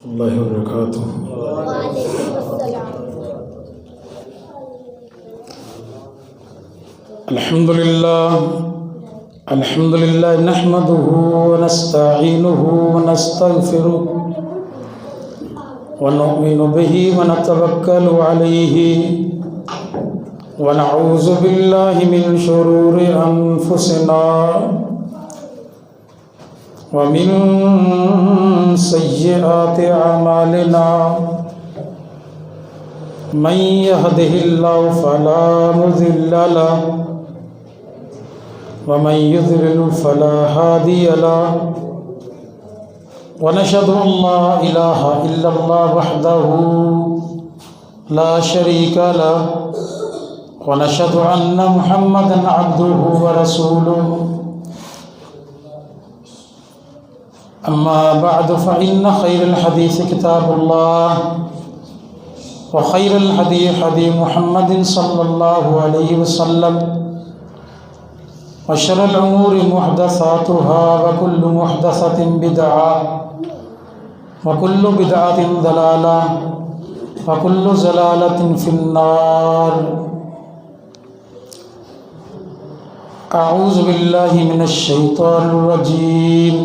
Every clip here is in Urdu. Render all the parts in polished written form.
اللہ وبرکاتہ۔ وعلیکم السلام۔ الحمد للہ نحمده ونستعینه ونستغفره ونؤمن به ونتوکل علیہ ونعوذ باللہ من شرور انفسنا ومن سیئات اعمالنا من يهده الله فلا مضل له ومن يضلل فلا هادي له ونشهد أن لا إله إلا الله وحده لا شريك له ونشهد أن محمدا عبده ورسوله أما بعد فإن خير الحديث كتاب الله وخير الهدي هدي محمد صلى الله عليه وسلم وشر الأمور محدثاتها وكل محدثة بدعة وكل بدعة ضلالة وكل ضلالة في النار۔ أعوذ بالله من الشيطان الرجيم۔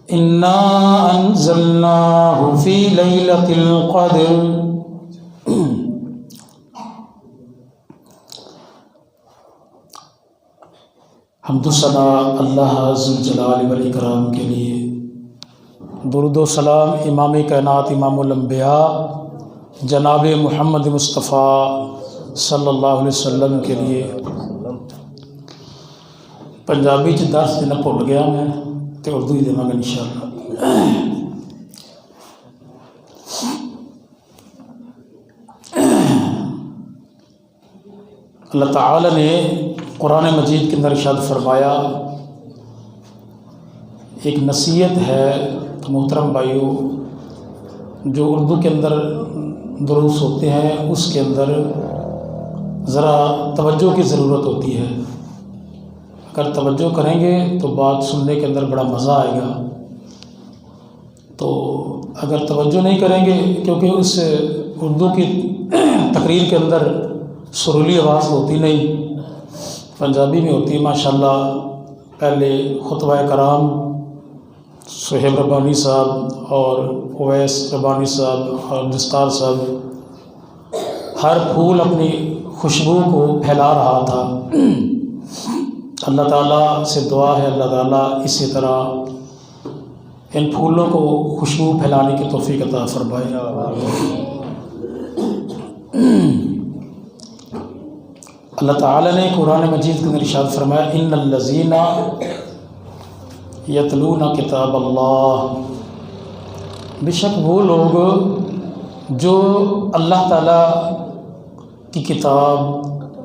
إنا أنزلناه في ليلة القدر۔ حمد و ثنا اللہ ذوالجلال والاکرام کے لیے، درود و سلام امام کائنات امام الانبیاء جناب محمد مصطفیٰ صلی اللہ علیہ وسلم کے لیے۔ پنجابی چ درس دینا بھول گیا میں تو اردو ہی دوں گا انشاءاللہ۔ اللہ تعالی نے قرآن مجید کے اندر ارشاد فرمایا، ایک نصیحت ہے محترم بھائیو، جو اردو کے اندر دروس ہوتے ہیں اس کے اندر ذرا توجہ کی ضرورت ہوتی ہے۔ اگر توجہ کریں گے تو بات سننے کے اندر بڑا مزہ آئے گا، تو اگر توجہ نہیں کریں گے، کیونکہ اس اردو کی تقریر کے اندر سریلی آواز ہوتی نہیں، پنجابی میں ہوتی ہے ماشاءاللہ۔ پہلے خطبہ کرام سہیب ربانی صاحب اور اویس ربانی صاحب اور دستار صاحب، ہر پھول اپنی خوشبو کو پھیلا رہا تھا۔ اللہ تعالیٰ سے دعا ہے اللہ تعالیٰ اسی طرح ان پھولوں کو خوشبو پھیلانے کی توفیق عطا فرمائے۔ اللہ تعالیٰ نے قرآن مجید کے اندر ارشاد فرمایا، ان الذین یتلون کتاب اللہ، بے شک وہ لوگ جو اللہ تعالیٰ کی کتاب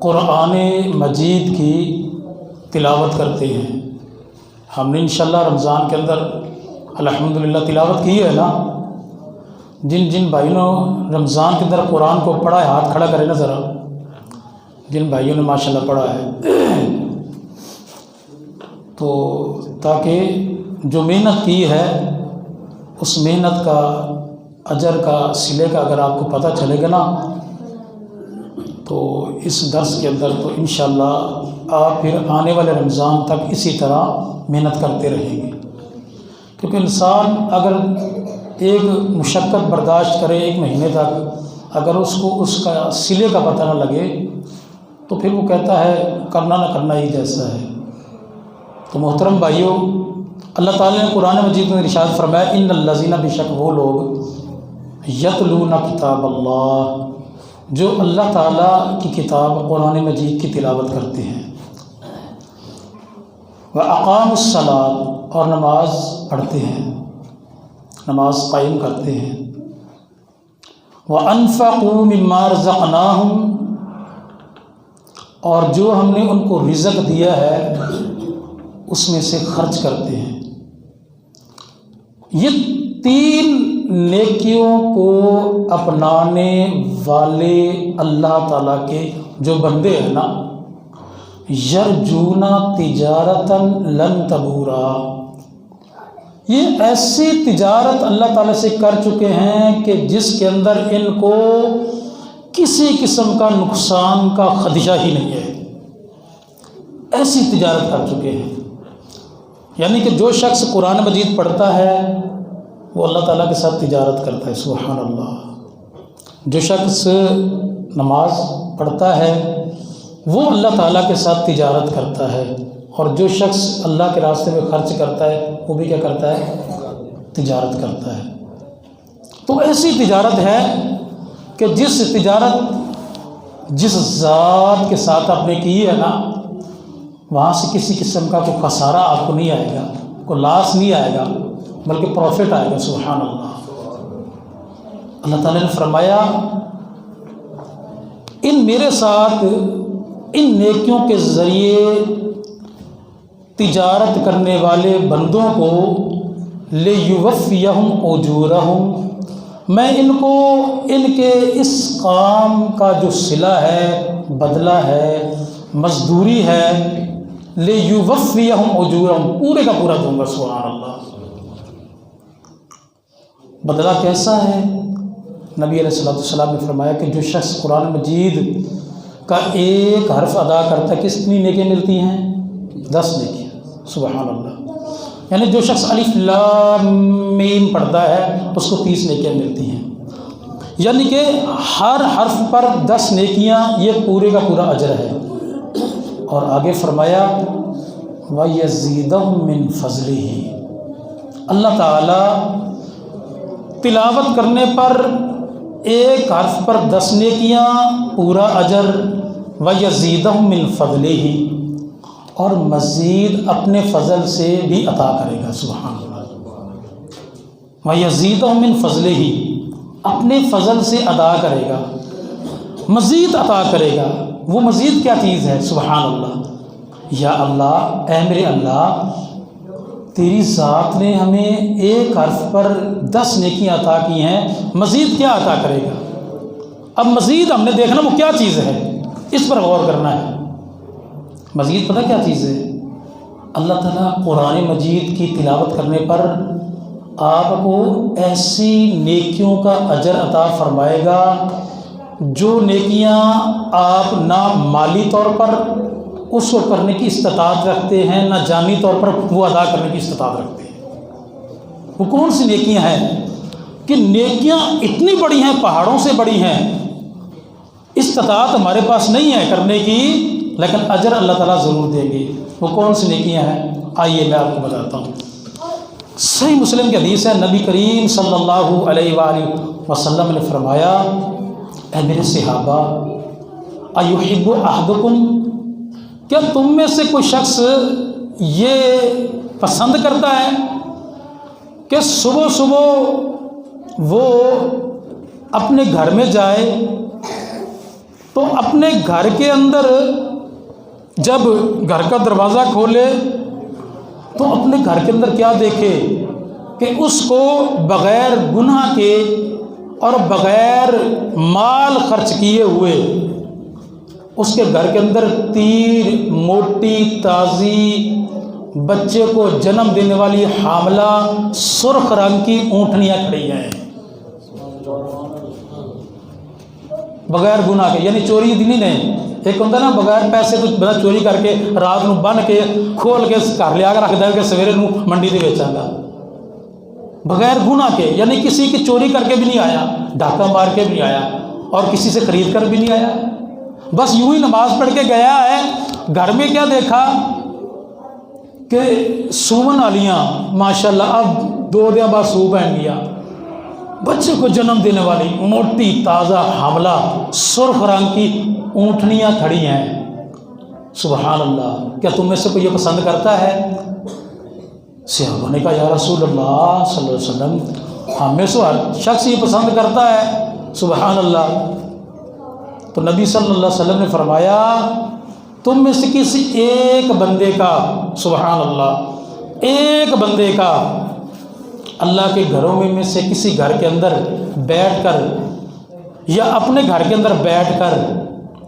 قرآن مجید کی تلاوت کرتے ہیں۔ ہم نے انشاءاللہ رمضان کے اندر الحمدللہ تلاوت کی ہے نا۔ جن بھائیوں نے رمضان کے اندر قرآن کو پڑھا ہے ہاتھ کھڑا کرے نا ذرا، جن بھائیوں نے ماشاءاللہ پڑھا ہے، تو تاکہ جو محنت کی ہے اس محنت کا اجر کا صلے کا اگر آپ کو پتہ چلے گا نا، تو اس درس کے اندر تو انشاءاللہ آپ پھر آنے والے رمضان تک اسی طرح محنت کرتے رہیں گے۔ کیونکہ انسان اگر ایک مشقت برداشت کرے ایک مہینے تک، اگر اس کو اس کا صلے کا پتہ نہ لگے تو پھر وہ کہتا ہے کرنا نہ کرنا ہی جیسا ہے۔ تو محترم بھائیوں، اللہ تعالیٰ نے قرآن مجید میں ارشاد فرمایا، ان الذین، بے شک وہ لوگ، یتلون کتاب اللہ، جو اللہ تعالیٰ کی کتاب قرآن مجید کی تلاوت کرتے ہیں، وَأَقَامُوا الصَّلَاةَ، اور نماز پڑھتے ہیں، نماز قائم کرتے ہیں، وَأَنفَقُوا مِمَّا رَزَقْنَاهُمْ، اور جو ہم نے ان کو رزق دیا ہے اس میں سے خرچ کرتے ہیں۔ یہ تین نیکیوں کو اپنانے والے اللہ تعالیٰ کے جو بندے ہیں نا، یرجونا تجارتا لن تبورا، یہ ایسی تجارت اللہ تعالیٰ سے کر چکے ہیں کہ جس کے اندر ان کو کسی قسم کا نقصان کا خدشہ ہی نہیں ہے، ایسی تجارت کر چکے ہیں۔ یعنی کہ جو شخص قرآن مجید پڑھتا ہے وہ اللہ تعالیٰ کے ساتھ تجارت کرتا ہے، سبحان اللہ۔ جو شخص نماز پڑھتا ہے وہ اللہ تعالیٰ کے ساتھ تجارت کرتا ہے، اور جو شخص اللہ کے راستے میں خرچ کرتا ہے وہ بھی کیا کرتا ہے؟ تجارت کرتا ہے۔ تو ایسی تجارت ہے کہ جس تجارت جس ذات کے ساتھ آپ نے کی ہے نا، وہاں سے کسی قسم کا کوئی خسارہ آپ کو نہیں آئے گا، کوئی لاس نہیں آئے گا، بلکہ پروفٹ آئے گا، سبحان اللہ۔ اللہ تعالیٰ نے فرمایا ان میرے ساتھ ان نیکیوں کے ذریعے تجارت کرنے والے بندوں کو لِيُوَفِّيَهُمْ أُجُورَهُمْ، میں ان کو ان کے اس کام کا جو صلہ ہے، بدلہ ہے، مزدوری ہے، لِيُوَفِّيَهُمْ أُجُورَهُمْ، پورے کا پورا دوں گا، سبحان اللہ۔ بدلہ کیسا ہے؟ نبی علیہ السلام نے فرمایا کہ جو شخص قرآن مجید کا ایک حرف ادا کرتا ہے، کتنی نیکیاں ملتی ہیں؟ 10 نیکیاں، سبحان اللہ۔ یعنی جو شخص الف لام میم پڑھتا ہے اس کو 30 نیکیاں ملتی ہیں، یعنی کہ ہر حرف پر 10 نیکیاں، یہ پورے کا پورا اجر ہے۔ اور آگے فرمایا وَيَزِيدَهُم مِّن فَضْلِهِ، اللہ تعالیٰ تلاوت کرنے پر ایک حرف پر 10 نیکیاں، پورا اجر، وَيَزِيدَهُم مِّن فَضْلِهِ، اور مزید اپنے فضل سے بھی عطا کرے گا، سبحان اللہ۔ وَيَزِيدَهُم مِّن فَضْلِهِ، اپنے فضل سے عطا کرے گا، مزید عطا کرے گا۔ وہ مزید کیا چیز ہے؟ سبحان اللہ۔ یا اللہ، اے میرے اللہ، تیری ذات نے ہمیں ایک حرف پر 10 نیکیاں عطا کی ہیں، مزید کیا عطا کرے گا؟ اب مزید ہم نے دیکھنا وہ کیا چیز ہے، اس پر غور کرنا ہے۔ مزید پتہ کیا چیز ہے؟ اللہ تعالیٰ قرآن مجید کی تلاوت کرنے پر آپ کو ایسی نیکیوں کا اجر عطا فرمائے گا جو نیکیاں آپ نہ مالی طور پر اس کو کرنے کی استطاعت رکھتے ہیں، نہ جانی طور پر وہ ادا کرنے کی استطاعت رکھتے ہیں۔ وہ کون سی نیکیاں ہیں کہ نیکیاں اتنی بڑی ہیں، پہاڑوں سے بڑی ہیں، استطاعت ہمارے پاس نہیں ہے کرنے کی، لیکن اجر اللہ تعالیٰ ضرور دیں گے۔ وہ کون سی نیکیاں ہیں؟ آئیے میں آپ کو بتاتا ہوں۔ صحیح مسلم کی حدیث ہے، نبی کریم صلی اللہ علیہ وآلہ وسلم نے فرمایا، اے میرے صحابہ، ایحب احدکم، کیا تم میں سے کوئی شخص یہ پسند کرتا ہے کہ صبح صبح وہ اپنے گھر میں جائے تو اپنے گھر کے اندر جب گھر کا دروازہ کھولے تو اپنے گھر کے اندر کیا دیکھے کہ اس کو بغیر گناہ کے اور بغیر مال خرچ کیے ہوئے اس کے گھر کے اندر تیر، موٹی تازی، بچے کو جنم دینے والی حاملہ سرخ رنگ کی اونٹنیاں کھڑی ہیں بغیر گناہ کے، یعنی چوری نہیں نہیں، ایک ہوتا نا بغیر پیسے تو بنا چوری کر کے رات نو بن کے کھول کے گھر لیا کے رکھ دے کہ سویرے نو منڈی سے بیچاں گا، بغیر گناہ کے، یعنی کسی کی چوری کر کے بھی نہیں آیا، ڈاکہ مار کے بھی نہیں آیا، اور کسی سے خرید کر بھی نہیں آیا، بس یوں ہی نماز پڑھ کے گیا ہے۔ گھر میں کیا دیکھا کہ سومن والیاں ماشاءاللہ اب 2 دن بعد سو پہن گیا، بچے کو جنم دینے والی موٹی تازہ حاملہ سرخ رنگ کی اونٹنیاں کھڑی ہیں، سبحان اللہ۔ کیا تم میں سے کوئی یہ پسند کرتا ہے؟ صحابہ نے کہا یا رسول اللہ صلی اللہ علیہ وسلم، ہم میں سے ہر شخص یہ پسند کرتا ہے، سبحان اللہ۔ تو نبی صلی اللہ علیہ وسلم نے فرمایا تم میں سے کسی ایک بندے کا، سبحان اللہ، ایک بندے کا اللہ کے گھروں میں سے کسی گھر کے اندر بیٹھ کر یا اپنے گھر کے اندر بیٹھ کر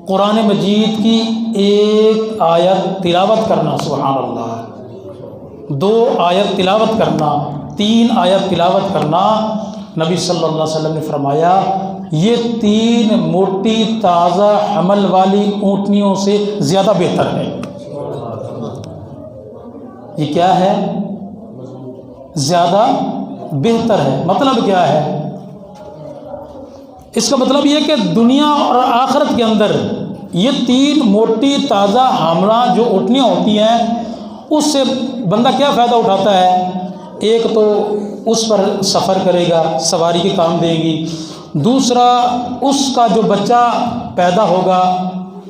قرآن مجید کی ایک آیت تلاوت کرنا، سبحان اللہ، 2 آیت تلاوت کرنا، 3 آیت تلاوت کرنا، نبی صلی اللہ علیہ وسلم نے فرمایا یہ 3 موٹی تازہ حمل والی اونٹنیوں سے زیادہ بہتر ہے۔ یہ کیا ہے؟ زیادہ بہتر ہے۔ مطلب کیا ہے؟ اس کا مطلب یہ کہ دنیا اور آخرت کے اندر یہ 3 موٹی تازہ حاملہ جو اونٹنیاں ہوتی ہیں اس سے بندہ کیا فائدہ اٹھاتا ہے؟ ایک تو اس پر سفر کرے گا، سواری کے کام دے گی، دوسرا اس کا جو بچہ پیدا ہوگا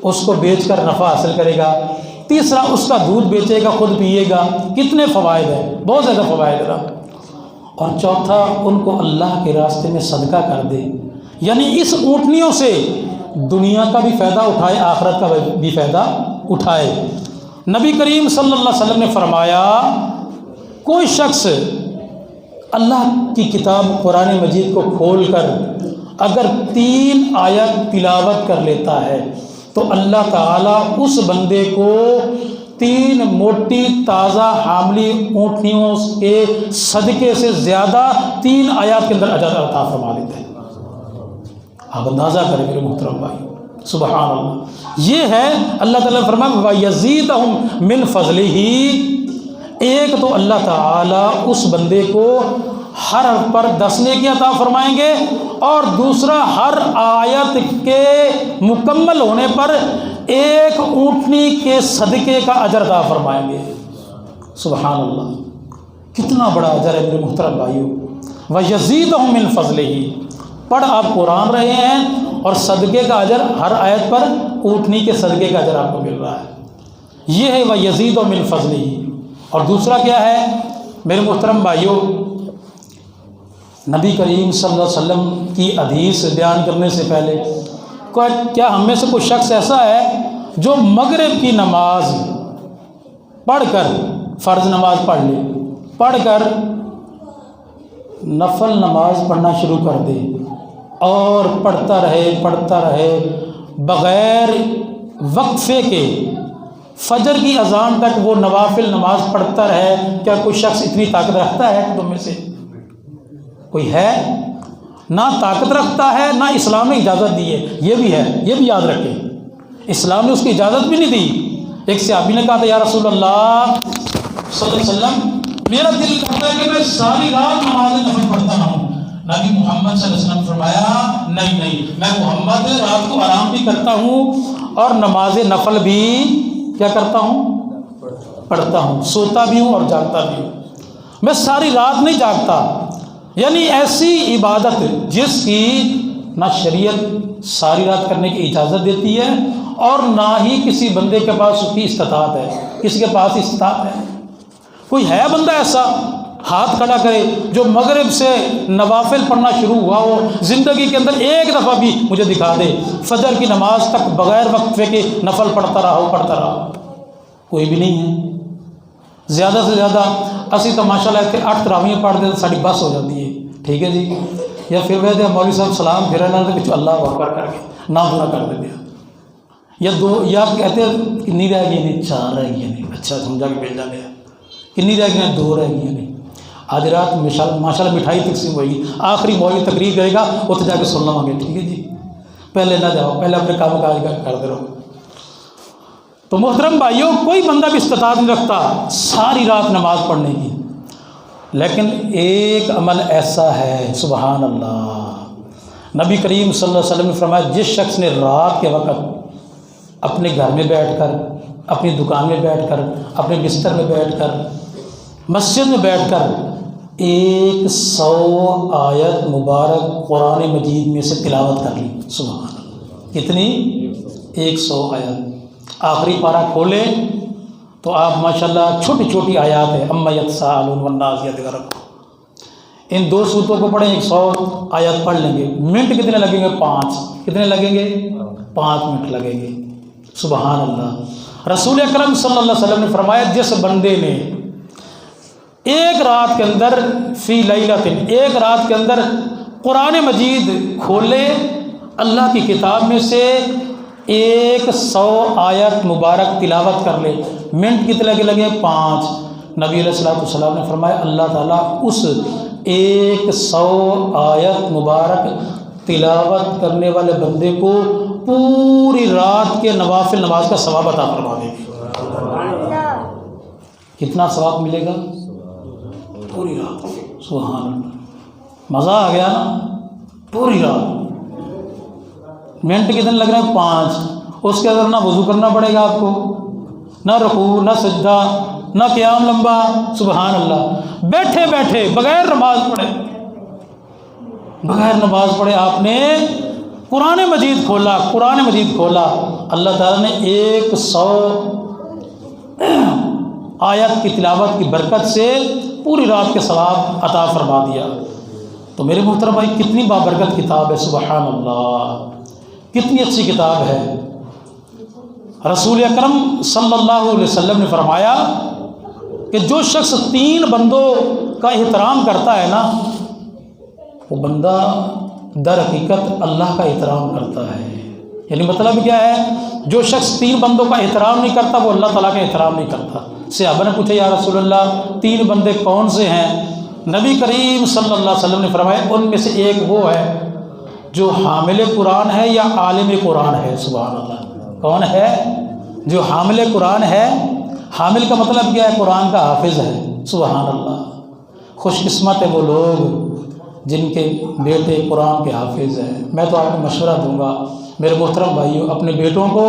اس کو بیچ کر نفع حاصل کرے گا، تیسرا اس کا دودھ بیچے گا، خود پیے گا۔ کتنے فوائد ہیں، بہت زیادہ فوائد ہیں۔ اور چوتھا ان کو اللہ کے راستے میں صدقہ کر دے، یعنی اس اونٹنیوں سے دنیا کا بھی فائدہ اٹھائے، آخرت کا بھی فائدہ اٹھائے۔ نبی کریم صلی اللہ علیہ وسلم نے فرمایا کوئی شخص اللہ کی کتاب قرآن مجید کو کھول کر اگر 3 آیت تلاوت کر لیتا ہے تو اللہ تعالیٰ اس بندے کو 3 موٹی تازہ حاملی اونٹنیوں کے صدقے سے زیادہ 3 آیات کے اندر اجر عطا فرما دیتے ہیں۔ آپ اندازہ کریں میرے محترم بھائی، سبحان اللہ۔ یہ ہے اللہ تعالیٰ نے فرمایا وَيَزِيدَهُم مِّن فَضْلِهِ، ایک تو اللہ تعالیٰ اس بندے کو ہر حرف پر 10 نیکی عطا فرمائیں گے، اور دوسرا ہر آیت کے مکمل ہونے پر 1 اونٹنی کے صدقے کا اجر عطا فرمائیں گے۔ سبحان اللہ، کتنا بڑا اجر ہے میرے محترم بھائیوں۔ وَيَزِيدَهُم مِّن فَضْلِهِ، پڑھ آپ قرآن رہے ہیں اور صدقے کا اجر ہر آیت پر اونٹنی کے صدقے کا اجر آپ کو مل رہا ہے۔ یہ ہے وَيَزِيدُ مِن فَضْلِهِ۔ اور دوسرا کیا ہے میرے محترم بھائیوں؟ نبی کریم صلی اللہ علیہ وسلم کی حدیث بیان کرنے سے پہلے کیا ہم میں سے کوئی شخص ایسا ہے جو مغرب کی نماز پڑھ کر، فرض نماز پڑھ لے، پڑھ کر نفل نماز پڑھنا شروع کر دے اور پڑھتا رہے بغیر وقفے کے، فجر کی اذان تک وہ نوافل نماز پڑھتا رہے؟ کیا کوئی شخص اتنی طاقت رکھتا ہے کہ تم میں سے کوئی ہے؟ نہ طاقت رکھتا ہے، نہ اسلام نے اجازت دی ہے۔ یہ بھی ہے، یہ بھی یاد رکھیں، اسلام نے اس کی اجازت بھی نہیں دی۔ ایک صحابی نے کہا تھا یا رسول اللہ صلی اللہ علیہ وسلم میرا دل کرتا ہے کہ میں ساری رات نماز نفل پڑھتا ہوں۔ نبی محمد صلی اللہ علیہ وسلم فرمایا نہیں، میں محمد رات کو آرام بھی کرتا ہوں اور نماز نفل بھی کیا کرتا ہوں؟ پڑھتا ہوں، سوتا بھی ہوں اور جاگتا بھی ہوں، میں ساری رات نہیں جاگتا۔ یعنی ایسی عبادت جس کی نہ شریعت ساری رات کرنے کی اجازت دیتی ہے اور نہ ہی کسی بندے کے پاس اس کی استطاعت ہے۔ کسی کے پاس استطاعت ہے؟ کوئی ہے بندہ ایسا؟ ہاتھ کھڑا کرے جو مغرب سے نوافل پڑھنا شروع ہوا ہو، زندگی کے اندر ایک دفعہ بھی مجھے دکھا دے فجر کی نماز تک بغیر وقفے کے نفل پڑھتا رہا۔ کوئی بھی نہیں ہے۔ زیادہ سے زیادہ اسی تو ماشاء اللہ کہ 8 تراویح پڑھ دے تو ساری بس ہو جاتی ہے، ٹھیک ہے جی، یا پھر وہ مولوی صاحب سلام پھر کچھ اللہ اکبر کر کے نام پورا کر دیتے ہیں، یا 2 یا کہتے ہیں کنی رہ گئی نہیں، 4 رہ گئی نہیں، اچھا سمجھا کہ بھیجا گیا، کنی رہ گئی ہیں، 2 رہ گئی نہیں۔ آج رات ماشاء اللہ مٹھائی تقسیم ہوئے گی، آخری مولوی تقریر کرے گا اتنے جا کے سننا مانگے، ٹھیک ہے جی، پہلے نہ جاؤ، پہلے اپنے کام کاج کرتے رہو۔ تو محترم بھائیوں، کوئی بندہ بھی استطاعت نہیں رکھتا ساری رات نماز پڑھنے کی، لیکن ایک عمل ایسا ہے سبحان اللہ، نبی کریم صلی اللہ علیہ وسلم نے فرمایا جس شخص نے رات کے وقت اپنے گھر میں بیٹھ کر، اپنی دکان میں بیٹھ کر، اپنے بستر میں بیٹھ کر، مسجد میں بیٹھ کر 100 آیت مبارک قرآن مجید میں سے تلاوت کر لی، سبحان اللہ، کتنی؟ 100 آیت۔ آخری پارہ کھولے تو آپ ماشاءاللہ چھوٹی چھوٹی آیات ہیں، اما یتساءلون والنازعات غرقا، ان 2 سورتوں کو پڑھیں 100 آیات پڑھ لیں گے، منٹ کتنے لگیں گے؟ 5۔ کتنے لگیں گے؟ 5 منٹ لگیں گے، سبحان اللہ۔ رسول اکرم صلی اللہ علیہ وسلم نے فرمایا جس بندے نے ایک رات کے اندر فی لیلۃ، ایک رات کے اندر قرآن مجید کھولے، اللہ کی کتاب میں سے 100 آیت مبارک تلاوت کر لے، منٹ کتنے لگے؟ 5۔ نبی علیہ السلام نے فرمایا اللہ تعالیٰ اس 100 آیت مبارک تلاوت کرنے والے بندے کو پوری رات کے نوافل نماز کا ثواب عطا فرما دے گا۔ کتنا ثواب ملے گا؟ پوری رات۔ سبحان اللہ، مزہ آ گیا نا؟ پوری رات۔ منٹ کتنے لگ رہے ہیں؟ 5۔ اس کے اندر نہ وضو کرنا پڑے گا آپ کو، نہ رکوع، نہ سجدہ، نہ قیام لمبا۔ سبحان اللہ، بیٹھے بیٹھے بغیر نماز پڑھے آپ نے قرآن مجید کھولا، اللہ تعالیٰ نے 100 آیت کی تلاوت کی برکت سے پوری رات کے ثواب عطا فرما دیا۔ تو میرے محترم بھائی، کتنی بابرکت کتاب ہے، سبحان اللہ، کتنی اچھی کتاب ہے۔ رسول اکرم صلی اللہ علیہ وسلم نے فرمایا کہ جو شخص 3 بندوں کا احترام کرتا ہے نا، وہ بندہ در حقیقت اللہ کا احترام کرتا ہے۔ یعنی مطلب کیا ہے؟ جو شخص 3 بندوں کا احترام نہیں کرتا وہ اللہ تعالیٰ کا احترام نہیں کرتا۔ صحابہ نے پوچھا یا رسول اللہ 3 بندے کون سے ہیں؟ نبی کریم صلی اللہ علیہ وسلم نے فرمایا ان میں سے ایک وہ ہے جو حامل قرآن ہے یا عالم قرآن ہے۔ سبحان اللہ، کون ہے؟ جو حامل قرآن ہے۔ حامل کا مطلب کیا ہے؟ قرآن کا حافظ ہے۔ سبحان اللہ، خوش قسمت ہے وہ لوگ جن کے بیٹے قرآن کے حافظ ہیں۔ میں تو آپ کو مشورہ دوں گا میرے محترم بھائیوں، اپنے بیٹوں کو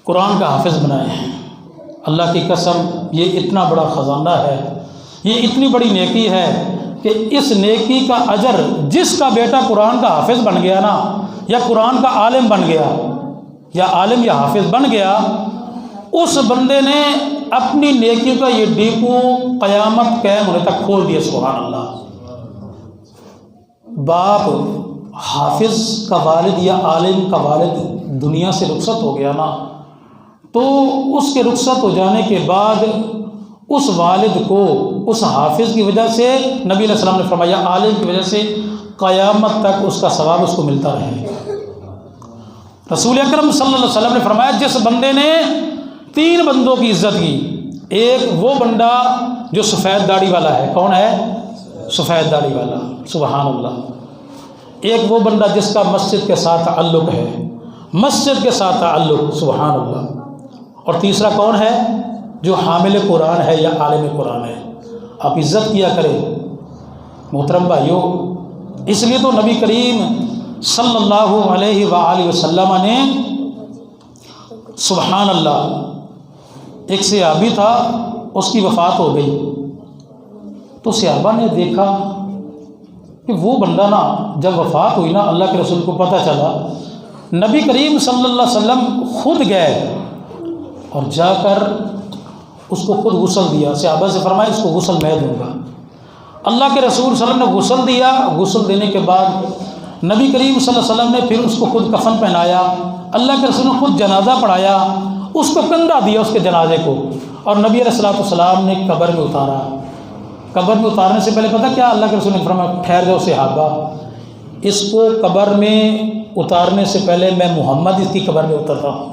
قرآن کا حافظ بنائیں۔ اللہ کی قسم، یہ اتنا بڑا خزانہ ہے، یہ اتنی بڑی نیکی ہے کہ اس نیکی کا اجر جس کا بیٹا قرآن کا حافظ بن گیا نا، یا قرآن کا عالم بن گیا، یا عالم یا حافظ بن گیا، اس بندے نے اپنی نیکی کا یہ ڈیپو قیامت قائم ہونے تک کھول دیا۔ سبحان اللہ۔ باپ حافظ کا والد یا عالم کا والد دنیا سے رخصت ہو گیا نا، تو اس کے رخصت ہو جانے کے بعد اس والد کو اس حافظ کی وجہ سے، نبی علیہ السلام نے فرمایا عالم کی وجہ سے قیامت تک اس کا ثواب اس کو ملتا رہے۔ رسول اکرم صلی اللہ علیہ وسلم نے فرمایا جس بندے نے 3 بندوں کی عزت کی، ایک وہ بندہ جو سفید داڑھی والا ہے، کون ہے؟ سفید داڑھی والا، سبحان اللہ۔ ایک وہ بندہ جس کا مسجد کے ساتھ تعلق ہے، مسجد کے ساتھ تعلق، سبحان اللہ۔ اور تیسرا کون ہے؟ جو حامل قرآن ہے یا عالم قرآن ہے۔ آپ عزت کیا کریں محترم بھائیوں۔ اس لیے تو نبی کریم صلی اللہ علیہ وآلہ وسلم نے، سبحان اللہ، ایک صحابی تھا، اس کی وفات ہو گئی، تو صحابہ نے دیکھا کہ وہ بندہ نا جب وفات ہوئی نا، اللہ کے رسول کو پتہ چلا، نبی کریم صلی اللہ علیہ وسلم خود گئے اور جا کر اس کو خود غسل دیا۔ صحابہ سے فرمایا اس کو غسل میں دوں گا۔ اللہ کے رسول صلی اللہ علیہ وسلم نے غسل دیا۔ غسل دینے کے بعد نبی کریم صلی اللہ علیہ وسلم نے پھر اس کو خود کفن پہنایا۔ اللہ کے رسول نے خود جنازہ پڑھایا، اس کو کندھا دیا اس کے جنازے کو، اور نبی علیہ السلام نے قبر میں اتارا۔ قبر میں اتارنے سے پہلے پتہ کیا اللہ کے رسول نے فرمایا؟ ٹھہر جاؤ صحابہ، اس کو قبر میں اتارنے سے پہلے میں محمد اس کی قبر میں اترتا ہوں،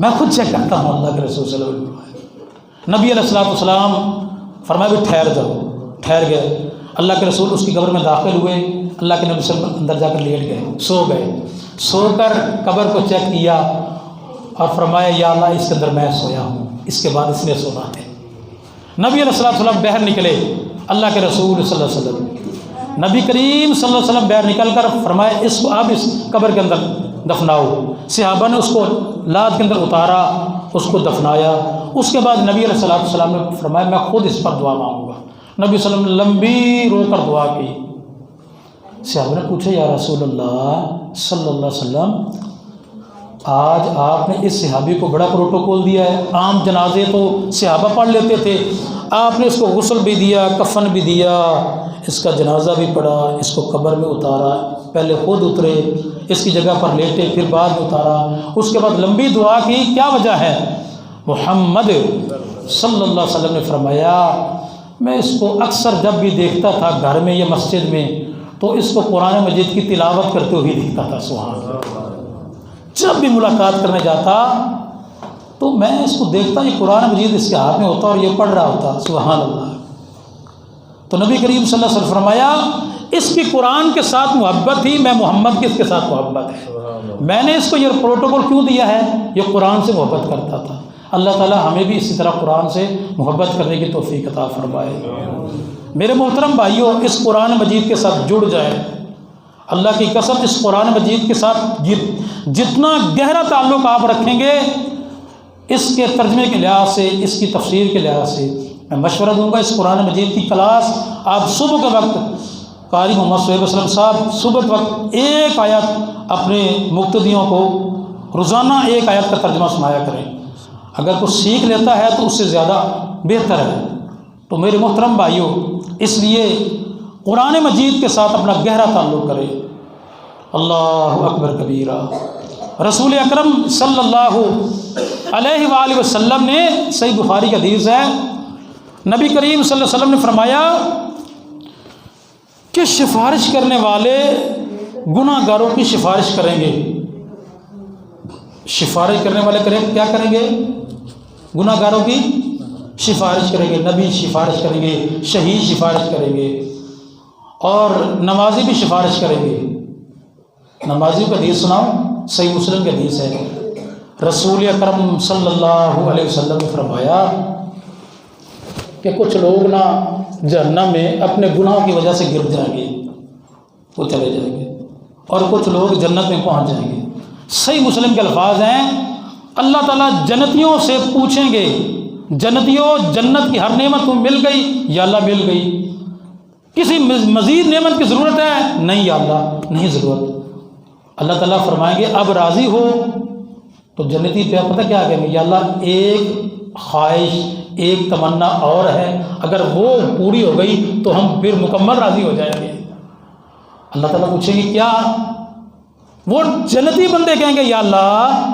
میں خود چیک کرتا ہوں۔ اللہ کے رسول صلی اللہ علیہ وسلم، نبی علیہ السلام فرمایا بھی ٹھہر جاؤ۔ ٹھہر گئے، اللہ کے رسول اس کی قبر میں داخل ہوئے، اللہ کے نبی صلی اللہ علیہ وسلم اندر جا کر لیٹ گئے، سو گئے۔ سو کر قبر کو چیک کیا اور فرمایا یا اللہ اس کے اندر میں سویا ہوں، اس کے بعد اس نے سونا ہے۔ نبی علیہ السلام باہر نکلے، اللہ کے رسول صلی اللہ علیہ وسلم، نبی کریم صلی اللہ علیہ وسلم باہر نکل کر فرمایا اس کو اب اس قبر کے اندر دفناؤ۔ صحابہ نے اس کو لاد کے اندر اتارا، اس کو دفنایا۔ اس کے بعد نبی علیہ السلام نے فرمایا میں خود اس پر دعا مانگوں گا۔ نبی صلی اللہ علیہ وسلم نے لمبی رو کر دعا کی۔ صحابہ نے پوچھا یا رسول اللہ صلی اللہ علیہ وسلم، آج آپ نے اس صحابی کو بڑا پروٹوکول دیا ہے، عام جنازے تو صحابہ پڑھ لیتے تھے، آپ نے اس کو غسل بھی دیا، کفن بھی دیا، اس کا جنازہ بھی پڑھا، اس کو قبر میں اتارا، پہلے خود اترے، اس کی جگہ پر لیٹے، پھر بعد میں اتارا، اس کے بعد لمبی دعا کی۔ کیا وجہ ہے؟ محمد صلی اللہ علیہ وسلم نے فرمایا میں اس کو اکثر جب بھی دیکھتا تھا گھر میں یا مسجد میں تو اس کو قرآن مجید کی تلاوت کرتے ہوئے دیکھتا تھا۔ سبحان اللہ، جب بھی ملاقات کرنے جاتا تو تو میں اس کو دیکھتا یہ قرآن مجید اس کے ہاتھ میں ہوتا اور یہ پڑھ رہا ہوتا، سبحان اللہ۔ تو نبی کریم صلی اللہ علیہ وسلم فرمایا اس کی قرآن کے ساتھ محبت تھی، میں محمد کی اس کے ساتھ محبت ہے۔ میں نے اس کو یہ پروٹوکول کیوں دیا ہے؟ یہ قرآن سے محبت کرتا تھا۔ اللہ تعالیٰ ہمیں بھی اسی طرح قرآن سے محبت کرنے کی توفیق عطا فرمائے۔ میرے محترم بھائیوں، اس قرآن مجید کے ساتھ جڑ جائیں۔ اللہ کی قسم اس قرآن مجید کے ساتھ جتنا گہرا تعلق آپ رکھیں گے، اس کے ترجمے کے لحاظ سے، اس کی تفسیر کے لحاظ سے، میں مشورہ دوں گا اس قرآن مجید کی کلاس آپ صبح کے وقت، قاری محمد صہیب وسلم صاحب صبح کے وقت ایک آیت اپنے مقتدیوں کو روزانہ ایک آیت کا ترجمہ سنایا کریں۔ اگر کوئی سیکھ لیتا ہے تو اس سے زیادہ بہتر ہے۔ تو میرے محترم بھائیوں، اس لیے قرآن مجید کے ساتھ اپنا گہرا تعلق کریں۔ اللہ اکبر کبیرہ۔ رسول اکرم صلی اللہ علیہ وآلہ وسلم نے، صحیح بخاری کی حدیث ہے، نبی کریم صلی اللہ علیہ وسلم نے فرمایا کہ سفارش کرنے والے گناہ گاروں کی سفارش کریں گے۔ سفارش کرنے والے کیا کریں گے؟ گناہ گاروں کی سفارش کریں گے۔ نبی سفارش کریں گے، شہید سفارش کریں گے، اور نمازی بھی سفارش کریں گے۔ نمازی کو حدیث سناؤں، صحیح مسلم کی حدیث ہے، رسول اکرم صلی اللہ علیہ وسلم نے فرمایا کہ کچھ لوگ نا جہنم میں اپنے گناہوں کی وجہ سے گر جائیں گے، وہ چلے جائیں گے، اور کچھ لوگ جنت میں پہنچ جائیں گے۔ صحیح مسلم کے الفاظ ہیں، اللہ تعالیٰ جنتیوں سے پوچھیں گے، جنتیوں جنت کی ہر نعمت تمہیں مل گئی؟ یا اللہ مل گئی۔ کسی مزید نعمت کی ضرورت ہے؟ نہیں یا اللہ، نہیں ضرورت۔ اللہ تعالیٰ فرمائیں گے اب راضی ہو؟ تو جنتی پہ پتہ کیا کہیں گے؟ یا اللہ ایک خواہش، ایک تمنا اور ہے، اگر وہ پوری ہو گئی تو ہم پھر مکمل راضی ہو جائیں گے۔ اللہ تعالیٰ پوچھیں گے کیا؟ وہ جنتی بندے کہیں گے یا اللہ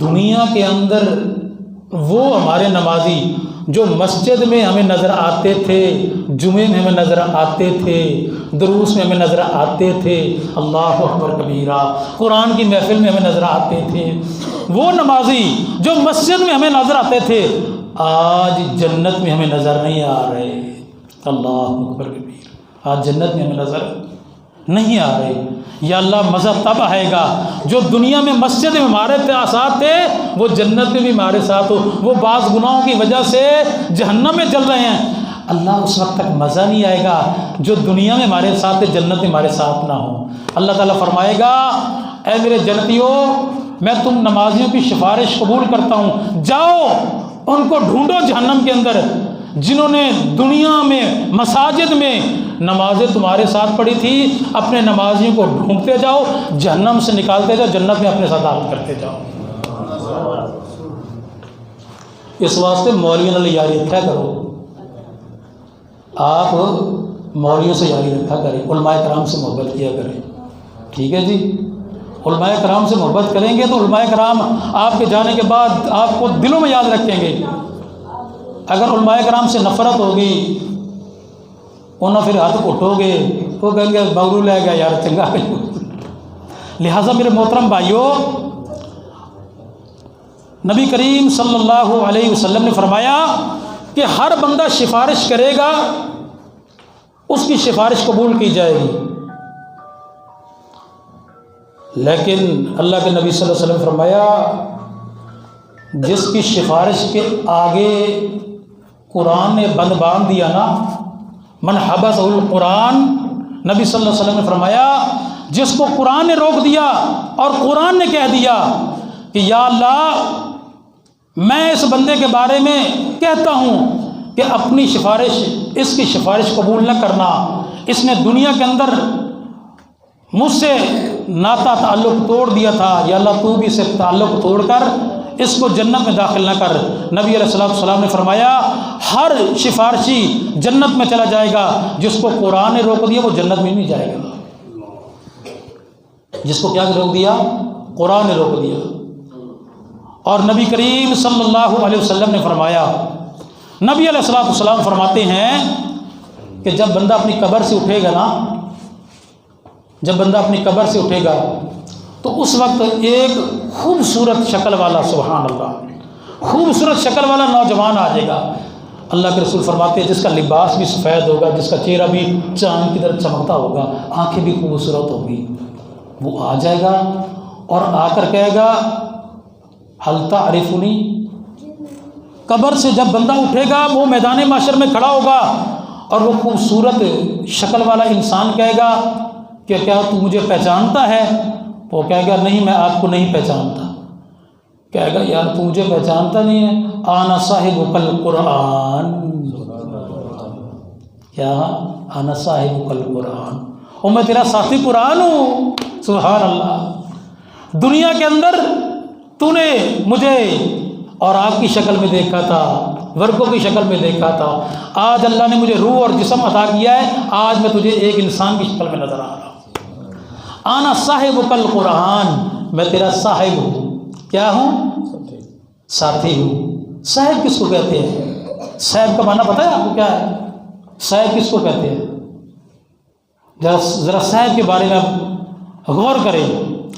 دنیا کے اندر وہ ہمارے نمازی جو مسجد میں ہمیں نظر آتے تھے، جمعے میں ہمیں نظر آتے تھے، دروس میں ہمیں نظر آتے تھے، اللہ اکبر کبیرہ، قرآن کی محفل میں ہمیں نظر آتے تھے، وہ نمازی جو مسجد میں ہمیں نظر آتے تھے آج جنت میں ہمیں نظر نہیں آ رہے، اللہ اکبر کبیرہ، آج جنت میں ہمیں نظر نہیں آ رہے۔ یا اللہ مزہ تب آئے گا جو دنیا میں مسجد میں ہمارے ساتھ تھے وہ جنت میں بھی ہمارے ساتھ ہو، وہ بعض گناہوں کی وجہ سے جہنم میں چل رہے ہیں، اللہ اس وقت تک مزہ نہیں آئے گا جو دنیا میں ہمارے ساتھ تھے جنت میں ہمارے ساتھ نہ ہو۔ اللہ تعالیٰ فرمائے گا اے میرے جنتیوں، میں تم نمازیوں کی سفارش قبول کرتا ہوں، جاؤ ان کو ڈھونڈو جہنم کے اندر جنہوں نے دنیا میں مساجد میں نمازیں تمہارے ساتھ پڑھی تھی، اپنے نمازیوں کو ڈھونڈتے جاؤ، جہنم سے نکالتے جاؤ، جنت میں اپنے ساتھ داخل کرتے جاؤ۔ اس واسطے مولویوں نے یاری رکھا کرو، آپ مولویوں سے یاری رکھا کریں، علماء کرام سے محبت کیا کریں، ٹھیک ہے جی؟ علماء کرام سے محبت کریں گے تو علماء کرام آپ کے جانے کے بعد آپ کو دلوں میں یاد رکھیں گے۔ اگر علماء کرام سے نفرت ہوگی، انہیں پھر ہاتھ اٹھو گے، وہ کہیں گے بغرو لے گا یار چنگا۔ لہٰذا میرے محترم بھائیوں، نبی کریم صلی اللہ علیہ وسلم نے فرمایا کہ ہر بندہ سفارش کرے گا اس کی سفارش قبول کی جائے گی، لیکن اللہ کے نبی صلی اللہ علیہ وسلم فرمایا جس کی سفارش کے آگے قرآن نے بند باندھ دیا نا، من حبس القرآن، نبی صلی اللہ علیہ وسلم نے فرمایا جس کو قرآن نے روک دیا اور قرآن نے کہہ دیا کہ یا اللہ میں اس بندے کے بارے میں کہتا ہوں کہ اپنی سفارش، اس کی سفارش قبول نہ کرنا، اس نے دنیا کے اندر مجھ سے ناتا تعلق توڑ دیا تھا، یا اللہ تو بھی اسے تعلق توڑ کر اس کو جنت میں داخل نہ کر۔ نبی علیہ السلام نے فرمایا ہر سفارشی جنت میں چلا جائے گا، جس کو قرآن نے روک دیا وہ جنت میں نہیں جائے گا۔ جس کو کیا روک دیا؟ قرآن نے روک دیا۔ اور نبی کریم صلی اللہ علیہ وسلم نے فرمایا، نبی علیہ السلام فرماتے ہیں کہ جب بندہ اپنی قبر سے اٹھے گا نا، جب بندہ اپنی قبر سے اٹھے گا تو اس وقت ایک خوبصورت شکل والا، سبحان اللہ، خوبصورت شکل والا نوجوان آ جائے گا. اللہ کے رسول فرماتے ہیں جس کا لباس بھی سفید ہوگا، جس کا چہرہ بھی چاند کی طرح چمکتا ہوگا، آنکھیں بھی خوبصورت ہوگی، وہ آ جائے گا اور آ کر کہے گا حل تعرفنی. قبر سے جب بندہ اٹھے گا وہ میدان محشر میں کھڑا ہوگا اور وہ خوبصورت شکل والا انسان کہے گا کہ کیا تو مجھے پہچانتا ہے؟ وہ کہے گا نہیں، میں آپ کو نہیں پہچانتا. کہے گا یار تو مجھے پہچانتا نہیں ہے، آنا صاحب القرآن. کیا؟ آنا صاحب القرآن، اور میں تیرا ساتھی قرآن ہوں. سبحان اللہ. دنیا کے اندر تو نے مجھے اور آگ کی شکل میں دیکھا تھا، ورقوں کی شکل میں دیکھا تھا. آج اللہ نے مجھے روح اور جسم عطا کیا ہے، آج میں تجھے ایک انسان کی شکل میں نظر آ رہا ہوں. آنا صاحب القرآن، میں تیرا صاحب ہوں. کیا ہوں؟ ساتھی ہوں. صاحب کس کو کہتے ہیں؟ صاحب کا معنی پتہ ہے آپ کو کیا ہے؟ صاحب کس کو کہتے ہیں؟ ذرا صاحب کے بارے میں غور کریں.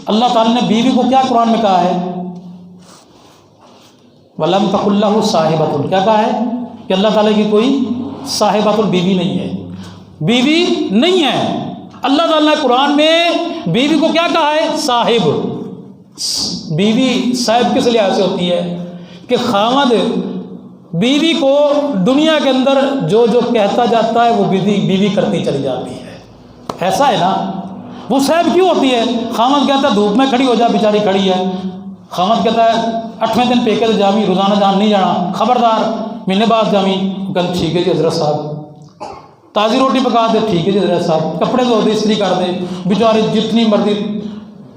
اللہ تعالیٰ نے بیوی کو کیا قرآن میں کہا ہے؟ وَلَمْ تَقُلْ لَهُ صَاحِبَةٌ. کیا کہا ہے؟ کہ اللہ تعالیٰ کی کوئی صاحبۃ البیوی نہیں ہے، بیوی نہیں ہے. اللہ تعالیٰ نے قرآن میں بیوی کو کیا کہا ہے؟ صاحب. بیوی صاحب کس لحاظ سے ہوتی ہے کہ خاوند بیوی کو دنیا کے اندر جو جو کہتا جاتا ہے وہ بیوی کرتی چلی جاتی ہے. ایسا ہے نا؟ وہ صاحب کیوں ہوتی ہے؟ خاوند کہتا ہے دھوپ میں کھڑی ہو جا، بیچاری کھڑی ہے. خاوند کہتا ہے 8ویں دن پیکے سے جامی، روزانہ جان نہیں جانا، خبردار مہینے بعد جامی. کہتے ٹھیک ہے جی حضرت صاحب. تازی روٹی پکا دے، ٹھیک ہے جی حضرت صاحب. کپڑے دھو دے، استری کر دے. بیچاری جتنی مرضی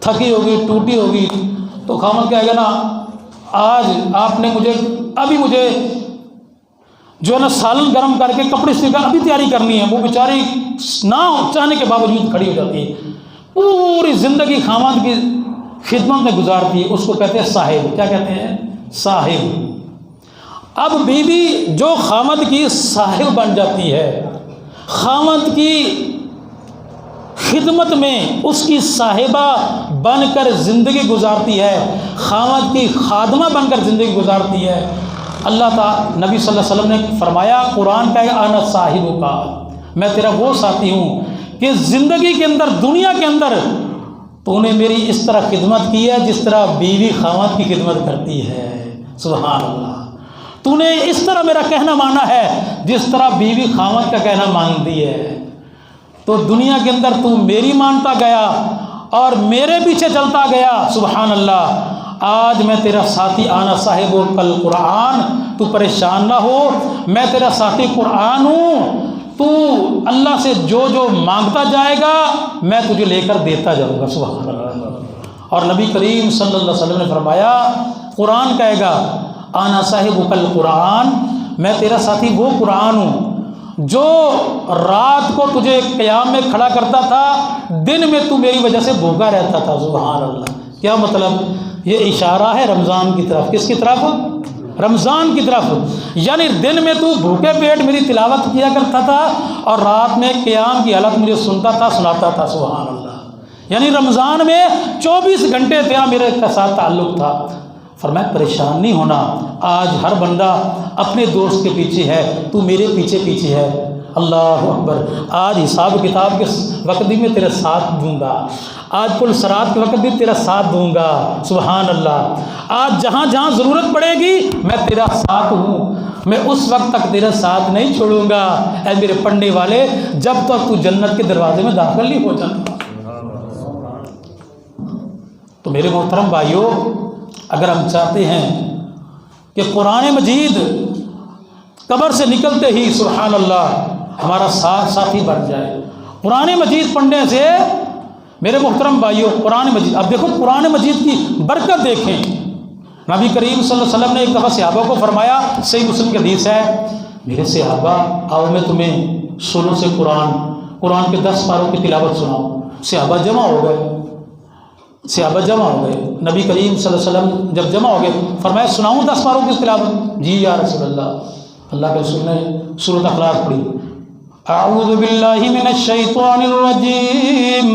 تھکی ہوگی، ٹوٹی ہوگی، تو خاوند کہے گا نا آج آپ نے مجھے جو ہے نا سالن گرم کر کے کپڑے استری کر ابھی تیاری کرنی ہے. وہ بیچاری نہ چاہنے کے باوجود کھڑی ہو جاتی ہے، پوری زندگی خاوند کی خدمت میں گزارتی ہے. اس کو کہتے ہیں صاحب. کیا کہتے ہیں؟ صاحب. اب بیوی جو خاوند کی صاحب بن جاتی ہے، خاوند کی خدمت میں اس کی صاحبہ بن کر زندگی گزارتی ہے، خاوند کی خادمہ بن کر زندگی گزارتی ہے. اللہ تعالی نبی صلی اللہ علیہ وسلم نے فرمایا، قرآن کہے گا انا صاحب کا، میں تیرا وہ ساتھی ہوں کہ زندگی کے اندر، دنیا کے اندر تو نے میری اس طرح خدمت کی ہے جس طرح بیوی خاوند کی خدمت کرتی ہے. سبحان اللہ. تو نے اس طرح میرا کہنا مانا ہے جس طرح بیوی خاوند کا کہنا مانتی ہے. تو دنیا کے اندر تو میری مانتا گیا اور میرے پیچھے چلتا گیا. سبحان اللہ. آج میں تیرا ساتھی آنا صاحب کل قرآن، تو پریشان نہ ہو، میں تیرا ساتھی قرآن ہوں. تو اللہ سے جو جو مانگتا جائے گا میں تجھے لے کر دیتا جاؤں گا. سبحان اللہ. اور نبی کریم صلی اللہ علیہ وسلم نے فرمایا، قرآن کہے گا آنا صاحب کل قرآن، میں تیرا ساتھی وہ قرآن ہوں جو رات کو تجھے قیام میں کھڑا کرتا تھا، دن میں تو میری وجہ سے بھوکا رہتا تھا. سبحان اللہ. کیا مطلب؟ یہ اشارہ ہے رمضان کی طرف. کس کی طرف؟ رمضان کی طرف. یعنی دن میں تو بھوکے پیٹ میری تلاوت کیا کرتا تھا اور رات میں قیام کی حالت مجھے سنتا تھا، سناتا تھا. سبحان اللہ. یعنی رمضان میں 24 گھنٹے تیرا میرے ساتھ تعلق تھا. فرمایا پریشان نہیں ہونا، آج ہر بندہ اپنے دوست کے پیچھے ہے، تو میرے پیچھے پیچھے ہے. اللہ اکبر. آج حساب کتاب کے وقت بھی میں تیرے ساتھ دوں گا، آج کل سرات کے وقت بھی تیرا ساتھ دوں گا. سبحان اللہ. آج جہاں جہاں ضرورت پڑے گی میں تیرا ساتھ ہوں، میں اس وقت تک تیرا ساتھ نہیں چھوڑوں گا اے میرے پڑھنے والے، جب تک تو جنت کے دروازے میں داخل نہیں ہو جاتا. تو میرے محترم بھائیوں، اگر ہم چاہتے ہیں کہ قرآن مجید قبر سے نکلتے ہی سبحان اللہ ہمارا ساتھی بن جائے، قرآن مجید پڑھنے سے میرے محترم بھائیوں، قرآن مجید، اب دیکھو قرآن مجید کی برکت دیکھیں. نبی کریم صلی اللہ علیہ وسلم نے ایک دفعہ صحابہ کو فرمایا، صحیح مسلم کی حدیث ہے، میرے صحابہ آؤ میں تمہیں شروع سے قرآن کے 10 پاروں کی تلاوت سناؤں. صحابہ جمع ہو گئے. نبی کریم صلی اللہ علیہ وسلم جب جمع ہو گئے فرمایا سناؤں 10 پاروں کی تلاوت؟ جی یا رسول اللہ. اللہ کے رسول نے سورۃ اخلاص پڑھی. اعوذ باللہ من الشیطان الرجیم،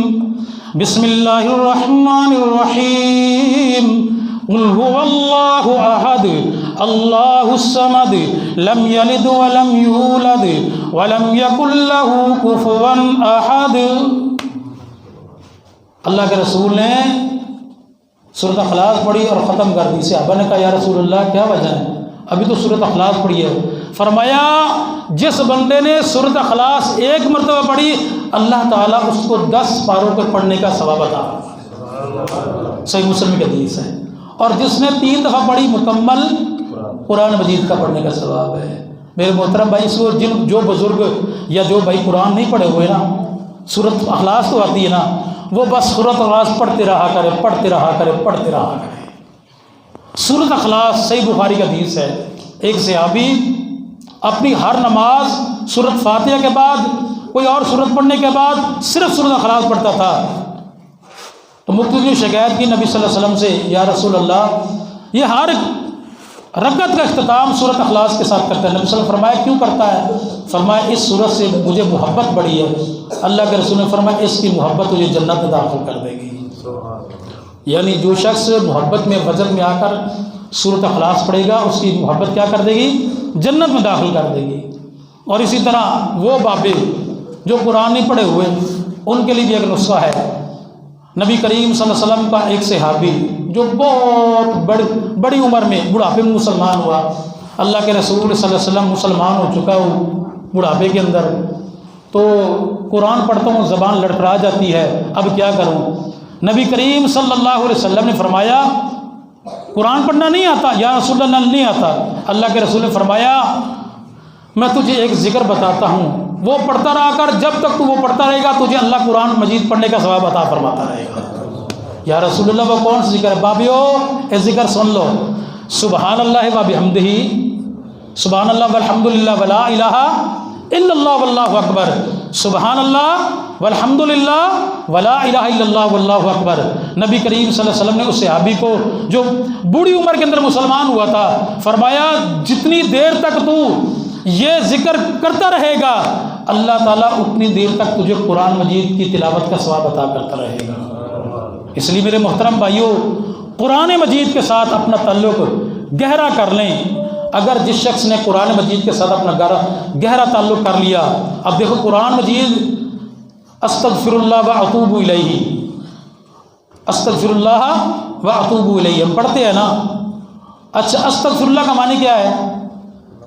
بسم اللہ الرحمن الرحیم، قل هو اللہ احد اللہ الصمد لم یلد ولم یولد ولم یکن لہ کفوا احد۔ اللہ کے رسول نے سورۃ اخلاص پڑھی اور ختم کر دی۔ صحابہ نے کہا یا رسول اللہ کیا وجہ ہے؟ ابھی تو سورۃ اخلاص پڑھی ہے۔ فرمایا جس بندے نے سورۃ اخلاص ایک مرتبہ پڑھی اللہ تعالیٰ اس کو 10 پاروں پر پڑھنے کا ثواب عطا۔ صحیح مسلم کی حدیث ہے۔ اور جس نے 3 دفعہ پڑھی مکمل قرآن مجید کا پڑھنے کا ثواب ہے۔ میرے محترم بھائی، اس کو جو بزرگ یا جو بھائی قرآن نہیں پڑھے ہوئے نا، سورۃ اخلاص تو آتی ہے نا، وہ بس سورۃ اخلاص پڑھتے رہا کرے، پڑھتے رہا کرے، پڑھتے رہا کرے۔ سورۃ اخلاص صحیح بخاری کا حدیث ہے، ایک صحابی اپنی ہر نماز سورۃ فاتحہ کے بعد کوئی اور سورت پڑھنے کے بعد صرف سورۃ اخلاص پڑھتا تھا۔ تو مفتی نے شکایت کی نبی صلی اللہ علیہ وسلم سے، یا رسول اللہ یہ ہر رکعت کا اختتام سورۃ اخلاص کے ساتھ کرتا ہے۔ نبی صلی اللہ علیہ وسلم فرمایا کیوں کرتا ہے؟ فرمایا اس سورت سے مجھے محبت بڑی ہے۔ اللہ کے رسول نے فرمایا اس کی محبت تجھے جنت میں داخل کر دے گی۔ یعنی جو شخص محبت میں وزن میں آ کر سورۃ اخلاص پڑھے گا اس کی محبت کیا کر دے گی؟ جنت میں داخل کر دے گی۔ اور اسی طرح وہ بابے جو قرآن نہیں پڑھے ہوئے ان کے لیے بھی ایک نسخہ ہے۔ نبی کریم صلی اللہ علیہ وسلم کا ایک صحابی جو بہت بڑی عمر میں بڑھاپے میں مسلمان ہوا، اللہ کے رسول صلی اللہ علیہ وسلم مسلمان ہو چکا ہوں بڑھاپے کے اندر، تو قرآن پڑھتا ہوں زبان لڑکھڑا جاتی ہے، اب کیا کروں؟ نبی کریم صلی اللہ علیہ وسلم نے فرمایا قرآن پڑھنا نہیں آتا؟ یا رسول اللہ نہیں آتا۔ اللہ کے رسول نے فرمایا میں تجھے ایک ذکر بتاتا ہوں، وہ پڑھتا رہا کر، جب تک تو وہ پڑھتا رہے گا تجھے اللہ قرآن مجید پڑھنے کا ثواب عطا فرماتا رہے گا۔ یا رسول اللہ وہ کون سا ذکر ہے؟ بابیو یہ ذکر سن لو، سبحان اللہ و بحمدہ، سبحان اللہ والحمد للہ ولا الہ الا اللہ واللہ اکبر، سبحان اللہ والحمد للہ ولا الہ الا اللہ واللہ اکبر۔ نبی کریم صلی اللہ علیہ وسلم نے اس صحابی کو جو بوڑھی عمر کے اندر مسلمان ہوا تھا فرمایا جتنی دیر تک تو یہ ذکر کرتا رہے گا اللہ تعالیٰ اتنی دیر تک تجھے قرآن مجید کی تلاوت کا ثواب عطا کرتا رہے گا۔ اس لیے میرے محترم بھائیوں قرآن مجید کے ساتھ اپنا تعلق گہرا کر لیں۔ اگر جس شخص نے قرآن مجید کے ساتھ اپنا گہرا تعلق کر لیا، اب دیکھو قرآن مجید استغفر اللہ و اتوب الیہ، استغفر اللہ و اتوب الیہ ہم پڑھتے ہیں نا۔ اچھا استغفر اللہ کا معنی کیا ہے؟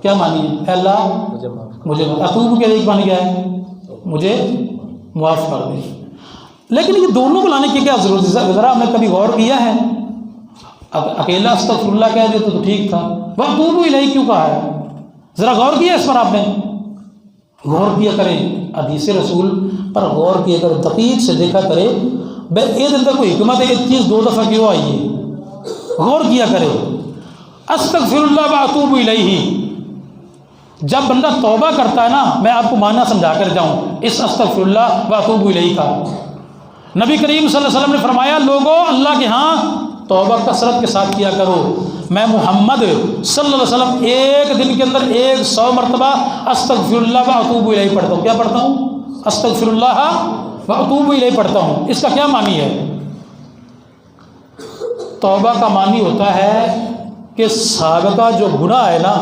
کیا معنی ہے؟ اے اللہ مجھے، اتوب کے ایک معنی کیا ہے؟ مجھے معاف کر دے۔ لیکن یہ دونوں کو لانے کی کیا ضرورت ہے؟ ذرا ہم نے کبھی غور کیا ہے؟ اب اکیلا استغفر اللہ کہہ دیتے تو ٹھیک تھا، وَأَتُوبُ إِلَيْهِ کیوں کہا ہے؟ ذرا غور کیا اس پر آپ نے؟ غور کیا کریں، حدیث رسول پر غور کیا کریں، دقیق سے دیکھا کرے بے یہ دل تک کوئی حکمت ہے، ایک چیز 2 دفعہ کیوں آئی ہے؟ غور کیا کرے۔ استغفر اللہ واتوب الیہ، جب بندہ توبہ کرتا ہے نا، میں آپ کو معنی سمجھا کر جاؤں اس استغفر اللہ واتوب الیہ کا۔ نبی کریم صلی اللہ علیہ وسلم نے فرمایا لوگوں اللہ کے ہاں توبہ کثرت کے ساتھ کیا کرو۔ میں محمد صلی اللہ علیہ وسلم ایک دن کے اندر 100 مرتبہ استغفر اللہ واتوب الیہ پڑھتا ہوں۔ کیا پڑھتا ہوں؟ استغفر اللہ واتوب الیہ پڑھتا ہوں۔ اس کا کیا معنی ہے؟ توبہ کا معنی ہوتا ہے کہ سابقہ جو گناہ ہے نا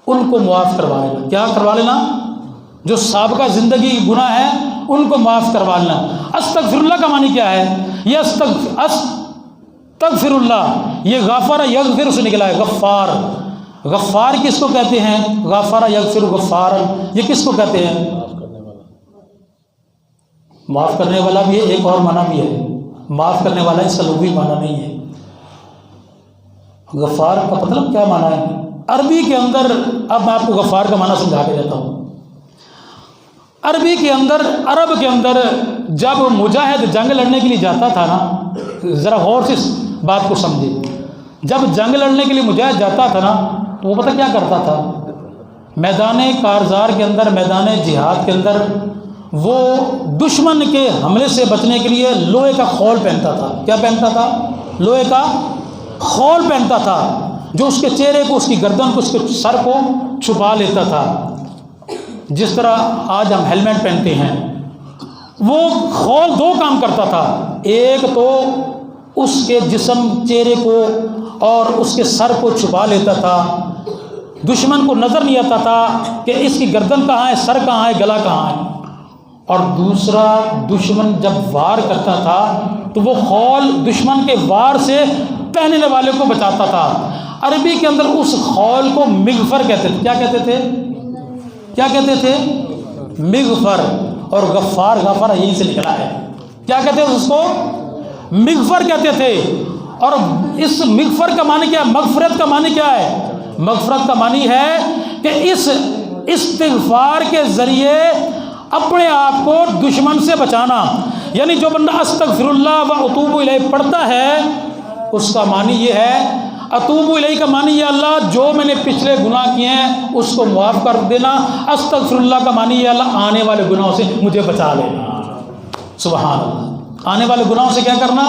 ان کو معاف کروا لینا۔ کیا کروا لینا؟ جو سابقہ زندگی گناہ ہے ان کو معاف کروا لینا۔ استغفر اللہ کا معنی کیا ہے؟ یہ استغفر اللہ، یہ غفر یغفر سے نکلا ہے، غفار۔ غفار کس کو کہتے ہیں؟ غفر یغفر غفار، یہ کس کو کہتے ہیں؟ معاف کرنے والا بھی ہے، ایک اور معنی بھی ہے معاف کرنے والا، اس کا لغوی معنی نہیں ہے۔ غفار کا مطلب کیا معنی ہے عربی کے اندر؟ اب میں آپ کو غفار کا معنی سمجھا کے دیتا ہوں۔ عربی کے اندر، عرب کے اندر جب مجاہد جنگ لڑنے کے لیے جاتا تھا نا، ذرا غور سے اس بات کو سمجھے، جب جنگ لڑنے کے لیے مجاہد جاتا تھا نا تو وہ پتہ کیا کرتا تھا؟ میدان کارزار کے اندر، میدان جہاد کے اندر وہ دشمن کے حملے سے بچنے کے لیے لوہے کا خول پہنتا تھا۔ کیا پہنتا تھا؟ لوہے کا خول پہنتا تھا جو اس کے چہرے کو، اس کی گردن کو، اس کے سر کو چھپا لیتا تھا، جس طرح آج ہم ہیلمٹ پہنتے ہیں۔ وہ خول 2 کام کرتا تھا، ایک تو اس کے جسم چہرے کو اور اس کے سر کو چھپا لیتا تھا، دشمن کو نظر نہیں آتا تھا کہ اس کی گردن کہاں ہے، سر کہاں ہے، گلا کہاں ہے۔ اور دوسرا، دشمن جب وار کرتا تھا تو وہ خول دشمن کے وار سے پہننے والے کو بچاتا تھا۔ عربی کے اندر اس خول کو مغفر کہتے تھے۔ کیا کہتے تھے؟ کیا کہتے تھے؟ مغفر۔ اور غفار، غفر یہیں سے نکلا ہے۔ کیا کہتے تھے اس کو؟ مغفر کہتے تھے۔ اور اس مغفر کا معنی کیا ہے؟ مغفرت کا معنی کیا ہے؟ مغفرت کا معنی ہے کہ اس استغفار کے ذریعے اپنے آپ کو دشمن سے بچانا۔ یعنی جو بندہ استغفر اللہ و اتوب الیہ پڑھتا ہے، اس کا معنی یہ ہے، اتوب الیہ کا معنی یہ اللہ جو میں نے پچھلے گناہ کیے ہیں اس کو معاف کر دینا، استغفر اللہ کا معنی یہ اللہ آنے والے گناہوں سے مجھے بچا لینا۔ سبحان اللہ، آنے والے گناہوں سے کیا کرنا؟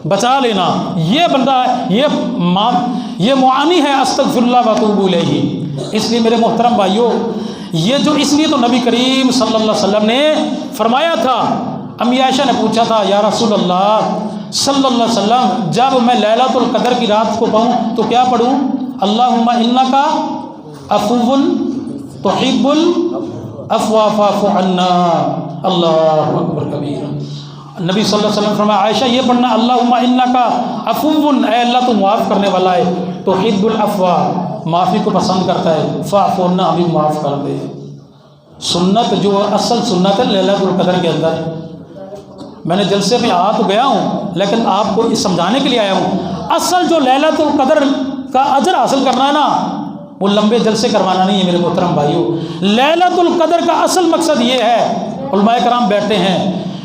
بچا لینا۔ یہ بندہ یہ معانی ہے استغفر اللہ و اتوب الیہ۔ اس لیے میرے محترم بھائیوں، یہ جو اس لیے تو نبی کریم صلی اللہ علیہ وسلم نے فرمایا تھا، امی عائشہ نے پوچھا تھا یا رسول اللہ صلی اللہ علیہ وسلم، جب میں لیلۃ القدر کی رات کو پاؤں تو کیا پڑھوں؟ اللہم انک عفو تحب العفو فاعف عنا۔ اللہ اکبر کبیرہ۔ نبی صلی اللہ علیہ وسلم فرمایا عائشہ یہ پڑھنا، اللہم انک عفو، اے اللہ تو معاف کرنے والا ہے، تحب العفو، معافی کو پسند کرتا ہے، فاعف عنا، ہمیں معاف کر دے۔ سنت جو اصل سنت ہے لیلۃ القدر کے اندر، میں نے جلسے میں آ تو گیا ہوں لیکن آپ کو اس سمجھانے کے لیے آیا ہوں، اصل جو لیلۃ القدر کا اجر حاصل کرنا ہے نا، وہ لمبے جلسے کروانا نہیں ہے میرے محترم بھائیوں۔ لیلۃ القدر کا اصل مقصد یہ ہے، علماء کرام بیٹھتے ہیں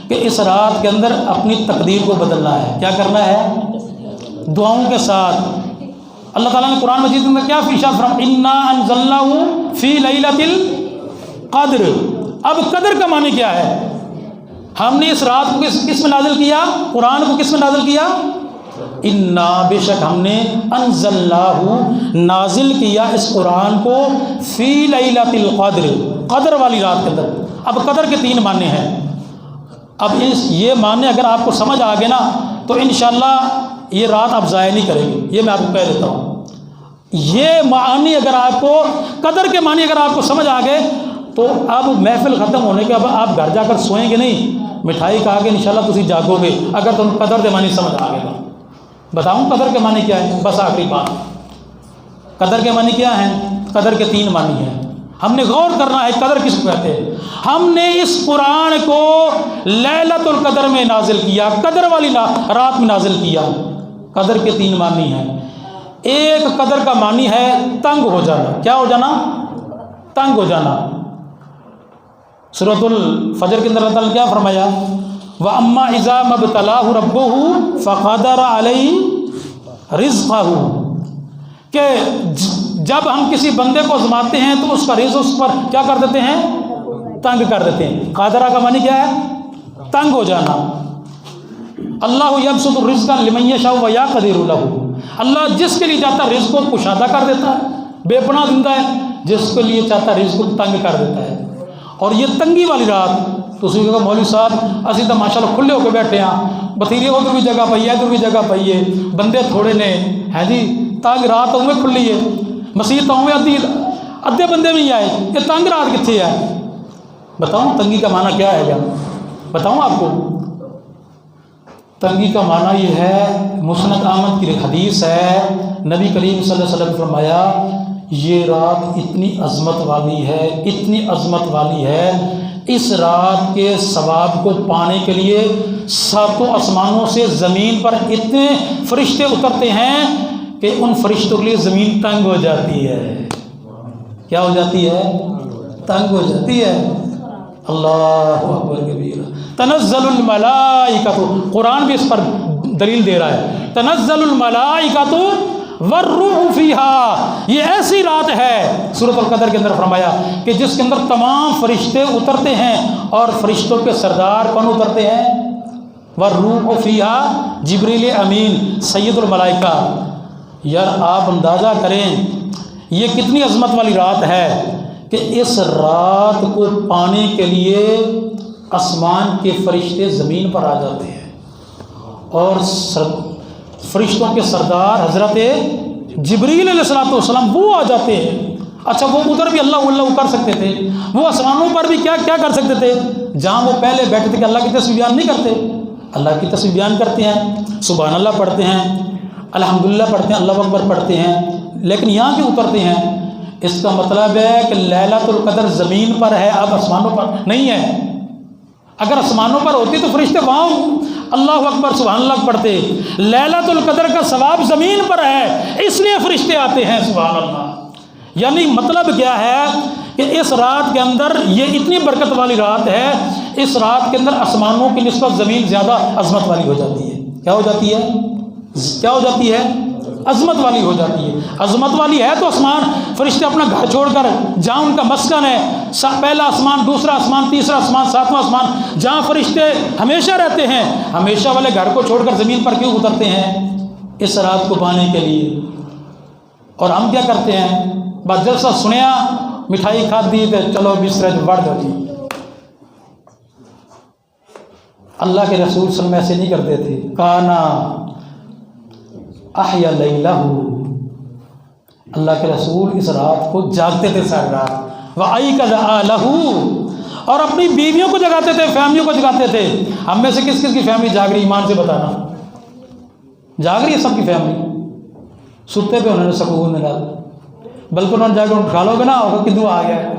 کہ اس رات کے اندر اپنی تقدیر کو بدلنا ہے۔ کیا کرنا ہے؟ دعاؤں کے ساتھ۔ اللہ تعالیٰ نے قرآن مجید میں کیا ارشاد فرمایا؟ انا انزلناہ فی لیلۃ القدر۔ اب قدر کا معنی کیا ہے؟ ہم نے اس رات کو کس میں نازل کیا؟ قرآن کو کس میں نازل کیا؟ انا، بے شک ہم نے، انزلناہ، نازل کیا اس قرآن کو، فی لیلۃ القدر، قدر والی رات کے اندر۔ اب قدر کے 3 معنی ہیں۔ اب یہ معنی اگر آپ کو سمجھ آ گئے نا تو انشاءاللہ یہ رات آپ ضائع نہیں کریں گے، یہ میں آپ کو کہہ دیتا ہوں۔ یہ معنی اگر آپ کو، قدر کے معنی اگر آپ کو سمجھ آ گئے تو اب محفل ختم ہونے کے اب آپ گھر جا کر سوئیں گے نہیں، مٹھائی کھا کے انشاءاللہ تسی جاگو گے اگر تم قدر کے معنی سمجھ آ گئے گا۔ بتاؤں قدر کے معنی کیا ہے؟ بس آخری بات، قدر کے معنی کیا ہیں؟ قدر کے 3 معنی ہیں۔ ہم نے غور کرنا ہے قدر کس کو کہتے ہیں۔ ہم نے اس قرآن کو لیلۃ القدر میں نازل کیا، قدر والی رات میں نازل کیا۔ قدر کے 3 معنی ہیں۔ ایک قدر کا معنی ہے تنگ ہو جانا۔ کیا ہو جانا؟ تنگ ہو جانا۔ سورۃ الفجر کے اندر اللہ تعالیٰ نے کیا فرمایا؟ وَأَمَّا إِذَا مَا ابْتَلَاهُ رَبُّهُ فَقَدَرَ عَلَيْهِ رِزْقَهُ، کہ جب ہم کسی بندے کو آزماتے ہیں تو اس کا رزق اس پر کیا کر دیتے ہیں؟ تنگ کر دیتے ہیں۔ قادرہ کا معنی کیا ہے؟ تنگ ہو جانا۔ اللہ یبسط الرزق لمن یشاء ویقدر لہ، اللہ جس کے لیے چاہتا ہے رزق کو کشادہ کر دیتا ہے، بے پناہ دیتا ہے، جس کے لیے چاہتا ہے رزق کو تنگ کر دیتا ہے۔ اور یہ تنگی والی رات تو اسی کہ مولوی صاحب اسی تو ماشاءاللہ کھلے ہو کے بیٹھے ہیں، بتھیری ادھر بھی جگہ پئی ہے ادھر بھی جگہ پئی ہے، بندے تھوڑے نے ہیں جی، تنگ رات ہوئے کھلی ہے، مسیح تو ہوئے ادھے بندے بھی آئے، یہ تنگ رات کتنے ہے؟ بتاؤں تنگی کا معنی کیا ہے گا؟ بتاؤں آپ کو تنگی کا معنی یہ ہے، مسند احمد کی حدیث ہے، نبی کریم صلی اللہ علیہ وسلم فرمایا یہ رات اتنی عظمت والی ہے، اتنی عظمت والی ہے، اس رات کے ثواب کو پانے کے لیے 7 آسمانوں سے زمین پر اتنے فرشتے اترتے ہیں کہ ان فرشتوں کے لیے زمین تنگ ہو جاتی ہے۔ کیا ہو جاتی ہے؟ تنگ ہو جاتی ہے۔ اللہ اکبر کبیرہ۔ تنزل الملائکہ، قرآن بھی اس پر دلیل دے رہا ہے، تنزل الملائکہ والروح فیہا، یہ ایسی رات ہے سورۃ القدر کے اندر فرمایا کہ جس کے اندر تمام فرشتے اترتے ہیں، اور فرشتوں کے سردار کون اترتے ہیں؟ والروح فیہا جبریل امین سید الملائکہ۔ یار آپ اندازہ کریں یہ کتنی عظمت والی رات ہے کہ اس رات کو پانے کے لیے آسمان کے فرشتے زمین پر آ جاتے ہیں، اور فرشتوں کے سردار حضرت جبریل علیہ السلام وہ آ جاتے ہیں۔ اچھا وہ ادھر بھی اللہ کر سکتے تھے، وہ آسمانوں پر بھی کیا کیا کر سکتے تھے؟ جہاں وہ پہلے بیٹھے تھے کہ اللہ کی تسبیح بیان نہیں کرتے، اللہ کی تسبیح بیان کرتے ہیں، سبحان اللہ پڑھتے ہیں، الحمدللہ پڑھتے ہیں، اللہ اکبر پڑھتے ہیں، لیکن یہاں کیوں اترتے ہیں؟ اس کا مطلب ہے کہ لیلۃ القدر زمین پر ہے، اب آسمانوں پر نہیں ہے۔ اگر آسمانوں پر ہوتی تو فرشتے وہاں اللہ اکبر سبحان اللہ پڑھتے۔ لیلۃ القدر کا ثواب زمین پر ہے، اس لیے فرشتے آتے ہیں، سبحان اللہ۔ یعنی مطلب کیا ہے کہ اس رات کے اندر یہ اتنی برکت والی رات ہے، اس رات کے اندر آسمانوں کی نسبت زمین زیادہ عظمت والی ہو جاتی ہے۔ کیا ہو جاتی ہے؟ کیا ہو جاتی ہے؟ عظمت والی ہو جاتی ہے۔ عظمت والی ہے تو آسمان، فرشتے اپنا گھر چھوڑ کر جہاں ان کا مسکن ہے، پہلا آسمان، دوسرا آسمان، تیسرا آسمان، ساتواں آسمان، جہاں فرشتے ہمیشہ رہتے ہیں، ہمیشہ والے گھر کو چھوڑ کر زمین پر کیوں اترتے ہیں؟ اس رات کو پانے کے لیے۔ اور ہم کیا کرتے ہیں؟ بس جلسہ سنیا، مٹھائی کھا دی تو چلو بستر بڑھ جاتی۔ اللہ کے رسول صلی اللہ علیہ وسلم ایسے نہیں کرتے تھے۔ کانا احیا لیلہ، اللہ کے رسول اس رات کو جاگتے تھے ساری رات۔ وَأَيْقَظَ أَهْلَهُ، اور اپنی بیویوں کو جگاتے تھے، فیملیوں کو جگاتے تھے۔ ہم میں سے کس کس کی فیملی جاگ رہی؟ ایمان سے بتانا، جاگ رہی ہے سب کی فیملی؟ ستے پہ انہوں نے سکون میں ڈال، بلکہ انہوں نے جا کے اٹھا لو گے نا، ہوگا کہ دعا آ گیا ہے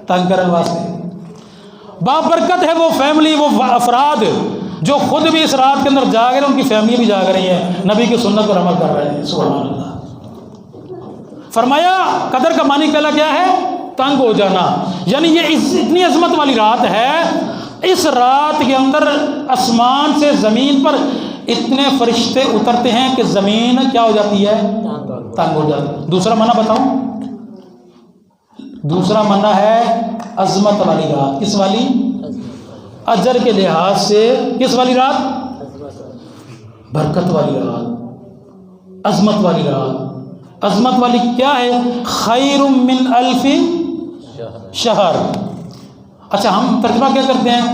تنگ کرنے واسطے۔ بابرکت ہے وہ فیملی، وہ افراد جو خود بھی اس رات کے اندر جاگ رہے ہیں، ان کی فیملی بھی جاگ رہی ہے، نبی کی سنت پر عمل کر رہے ہیں، سبحان اللہ۔ فرمایا قدر کا معنی پہلا کیا ہے؟ تنگ ہو جانا، یعنی یہ اتنی عظمت والی رات ہے، اس رات کے اندر آسمان سے زمین پر اتنے فرشتے اترتے ہیں کہ زمین کیا ہو جاتی ہے؟ تنگ ہو جاتی ہے۔ دوسرا معنی بتاؤں؟ دوسرا معنی ہے عظمت والی رات۔ کس والی؟ اجر کے لحاظ سے کس والی رات؟ برکت والی رات، عظمت والی رات۔ عظمت والی کیا ہے؟ خیر من الف شہر۔ اچھا ہم ترجمہ کیا کرتے ہیں؟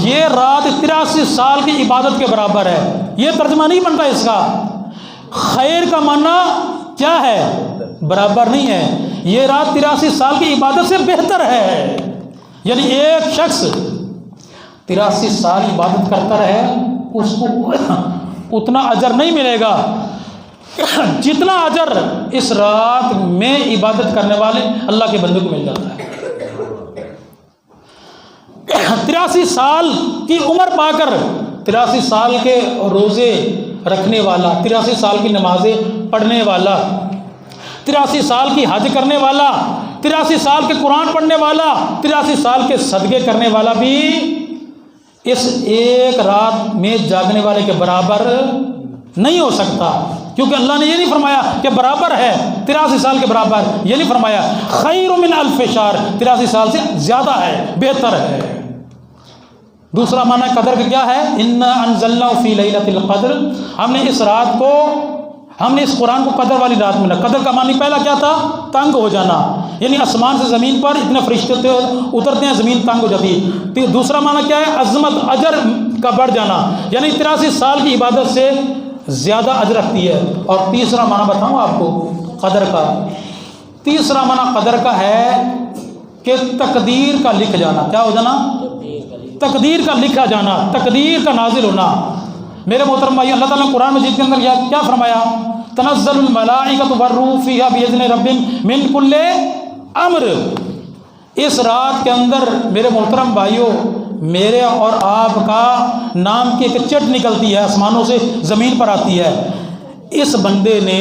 یہ رات 83 سال کی عبادت کے برابر ہے، یہ ترجمہ نہیں بنتا اس کا۔ خیر کا معنی کیا ہے؟ برابر نہیں ہے، یہ رات 83 سال کی عبادت سے بہتر ہے۔ یعنی ایک شخص 83 سال عبادت کرتا رہے، اس کو اتنا اجر نہیں ملے گا جتنا اجر اس رات میں عبادت کرنے والے اللہ کے بندے کو مل جاتا ہے۔ 83 سال کی عمر پا کر 83 سال کے روزے رکھنے والا، 83 سال کی نمازیں پڑھنے والا، 83 سال کی حج کرنے والا، 83 سال کے قرآن پڑھنے والا، 83 سال کے صدقے کرنے والا بھی اس ایک رات میں جاگنے والے کے برابر نہیں ہو سکتا، کیونکہ اللہ نے یہ نہیں فرمایا کہ برابر ہے 83 سال کے برابر، یہ نہیں فرمایا۔ خیر من الف شہر، 83 سال سے زیادہ ہے، بہتر ہے۔ دوسرا معنی قدر کا کیا ہے؟ انا انزلناہ فی لیلۃ القدر، ہم نے اس رات کو، ہم نے اس قرآن کو قدر والی رات میں۔ قدر کا معنی پہلا کیا تھا؟ تنگ ہو جانا، یعنی آسمان سے زمین پر اتنے فرشتے اترتے ہیں، زمین تنگ ہو جاتی ہے۔ دوسرا معنی کیا ہے؟ عظمت، اجر کا بڑھ جانا، یعنی 83 سال کی عبادت سے زیادہ اجر رکھتی ہے۔ اور تیسرا معنی بتاؤں آپ کو قدر کا؟ تیسرا معنی قدر کا ہے کہ تقدیر کا لکھ جانا۔ کیا ہو جانا؟ تقدیر کا لکھا جانا، تقدیر کا نازل ہونا۔ میرے محترم بھائی، اللہ تعالیٰ نے قرآن مجید کے اندر کیا فرمایا؟ تنزل الملائکۃ والروح فیہا بإذن ربہم من کل امر۔ اس رات کے اندر میرے محترم بھائیوں، میرے اور آپ کا نام کی ایک چٹ نکلتی ہے، آسمانوں سے زمین پر آتی ہے۔ اس بندے نے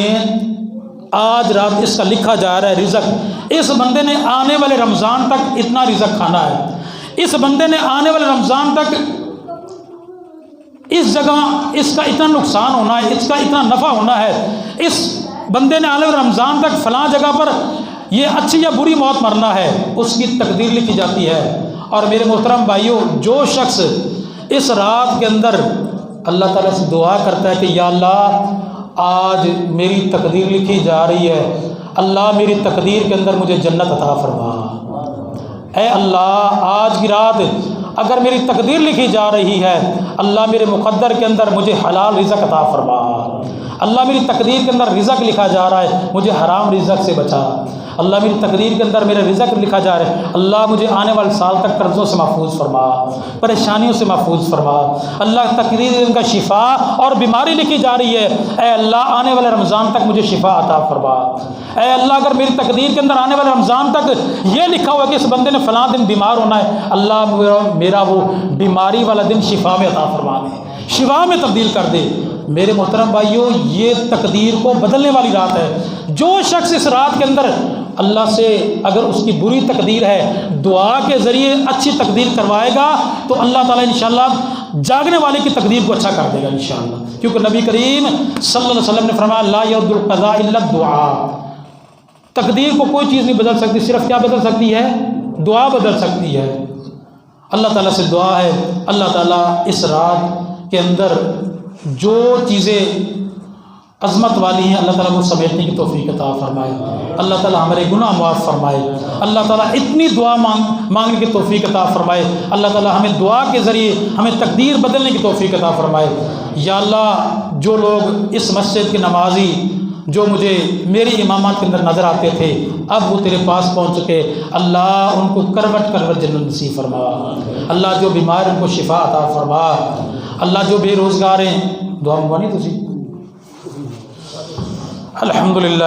آج رات اس کا لکھا جا رہا ہے رزق، اس بندے نے آنے والے رمضان تک اتنا رزق کھانا ہے، اس بندے نے آنے والے رمضان تک اس جگہ اس کا اتنا نقصان ہونا ہے، اس کا اتنا نفع ہونا ہے، اس بندے نے آنے والے رمضان تک فلاں جگہ پر یہ اچھی یا بری موت مرنا ہے، اس کی تقدیر لکھی جاتی ہے۔ اور میرے محترم بھائیوں، جو شخص اس رات کے اندر اللہ تعالیٰ سے دعا کرتا ہے کہ یا اللہ آج میری تقدیر لکھی جا رہی ہے، اللہ میری تقدیر کے اندر مجھے جنت عطا فرما، اے اللہ آج کی رات اگر میری تقدیر لکھی جا رہی ہے اللہ میرے مقدر کے اندر مجھے حلال رزق عطا فرما، اللہ میری تقدیر کے اندر رزق لکھا جا رہا ہے مجھے حرام رزق سے بچا، اللہ میری تقدیر کے اندر میرا رزق لکھا جا رہا ہے اللہ مجھے آنے والے سال تک قرضوں سے محفوظ فرما، پریشانیوں سے محفوظ فرما، اللہ تقدیر ان کا شفا اور بیماری لکھی جا رہی ہے اے اللہ آنے والے رمضان تک مجھے شفا عطا فرما، اے اللہ اگر میری تقدیر کے اندر آنے والے رمضان تک یہ لکھا ہوا کہ اس بندے نے فلاں دن بیمار ہونا ہے اللہ میرا وہ بیماری والا دن شفا میں عطا فرما دے، شفا میں تبدیل کر دے۔ میرے محترم بھائیوں یہ تقدیر کو بدلنے والی رات ہے، جو شخص اس رات کے اندر اللہ سے اگر اس کی بری تقدیر ہے دعا کے ذریعے اچھی تقدیر کروائے گا تو اللہ تعالیٰ انشاءاللہ جاگنے والے کی تقدیر کو اچھا کر دے گا انشاءاللہ، کیونکہ نبی کریم صلی اللہ علیہ وسلم نے فرمایا لا یرد القضاء الا الدعاء، تقدیر کو کوئی چیز نہیں بدل سکتی، صرف کیا بدل سکتی ہے؟ دعا بدل سکتی ہے۔ اللہ تعالیٰ سے دعا ہے اللہ تعالیٰ اس رات کے اندر جو چیزیں عظمت والی ہیں اللہ تعالیٰ وہ سمیٹنے کی توفیق عطا فرمائے، اللہ تعالیٰ ہمارے گناہ معاف فرمائے، اللہ تعالیٰ اتنی دعا مانگنے کی توفیق عطا فرمائے، اللہ تعالیٰ ہمیں دعا کے ذریعے ہمیں تقدیر بدلنے کی توفیق عطا فرمائے۔ یا اللہ جو لوگ اس مسجد کے نمازی جو مجھے میری امامات کے اندر نظر آتے تھے اب وہ تیرے پاس پہنچ چکے، اللہ ان کو کروٹ کروٹ جنت نصیب فرما، اللہ جو بیمار ان کو شفا عطا فرما، اللہ جو بے روزگار ہیں دعا مانگی تھی الحمدللہ۔